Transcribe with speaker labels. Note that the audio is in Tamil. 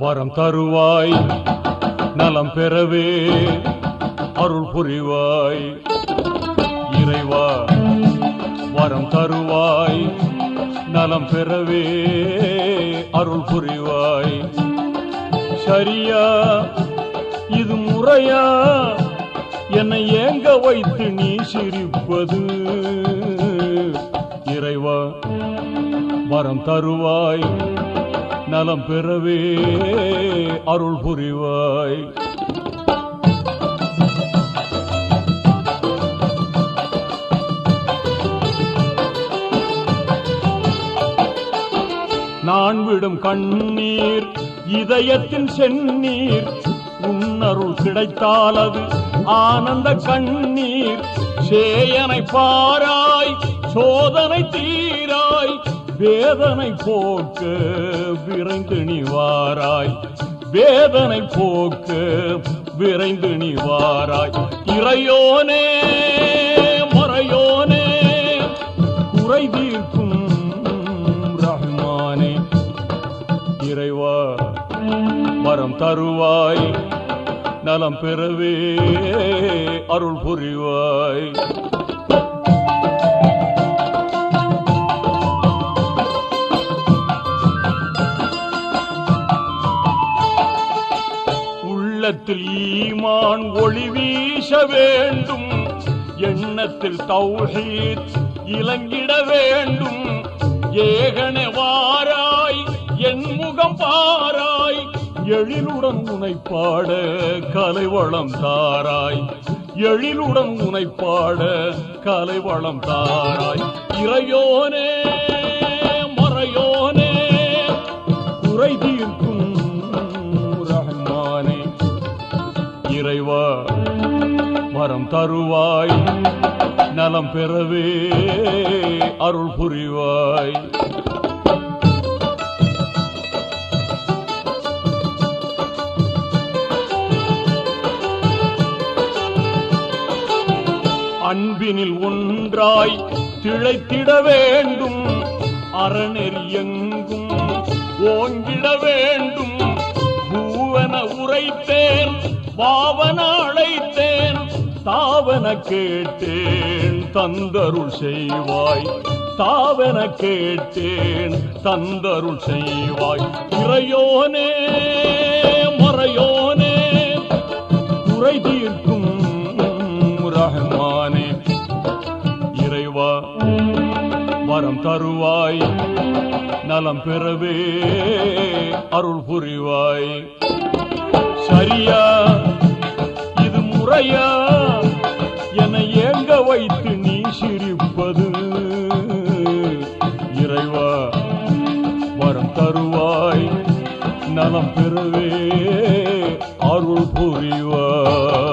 Speaker 1: வரம் தருவாய் நலம் பெறவே அருள் புரிவாய் இறைவா வரம் தருவாய் நலம் பெறவே அருள் புரிவாய் சரியா இது முறையா என்னை ஏங்க வைத்து நீ சிரிப்பது இறைவா வரம் தருவாய் நலம் பெறவே அருள் புரிவாய் நான் விடும் கண்ணீர் இதயத்தின் செந்நீர் உன்னருள் கிடைத்தால் அது ஆனந்த கண்ணீர் சேயனை பாராய் சோதனை தீராய் வேதனை போக்க விரைந்து நீ வாராய் வேதனை போக்க விரைந்து நீ வாராய் இறையோனே மறையோனே குறை தீர்க்கும் ரஹ்மானே இறைவா வரம் தருவாய் நலம் பெறவே அருள் புரிவாய் உள்ளத்தில் ஈமான் ஒளி வீச வேண்டும் எண்ணத்தில் தௌஹீத் இலங்கிட வேண்டும் ஏகனே வாராய் என் முகம் பாராய் எழிலுடன் உனை பாட கலைவளம் தாராய் எழிலுடன் உனை பாட கலைவளம் தாராய் இறையோனே மறையோனே குறை தீர்க்கும் ரஹ்மானே இறைவா வரம் தருவாய் நலம் பெறவே அருள் புரிவாய் அன்பினில் ஒன்றாய் திளைத்திட வேண்டும் அறநெறி எங்கும் ஓங்கிட வேண்டும் பூவன உரைத்தேன் பாவன அழைத்தேன் தாவன கேட்டேன் தந்தருள் செய்வாய் தாவன கேட்டேன் தந்தருள் செய்வாய் இறையோனே மறையோனே குறை தீர்க்கும் ரஹ்மானே இறைவா வரம் தருவாய் நலம் பெறவே அருள் புரிவாய் சரியா இது முறையா என்னை ஏங்க வைத்து நீ சிரிப்பது இறைவா வரம் தருவாய் நலம் பெறவே அருள் புரிவாய்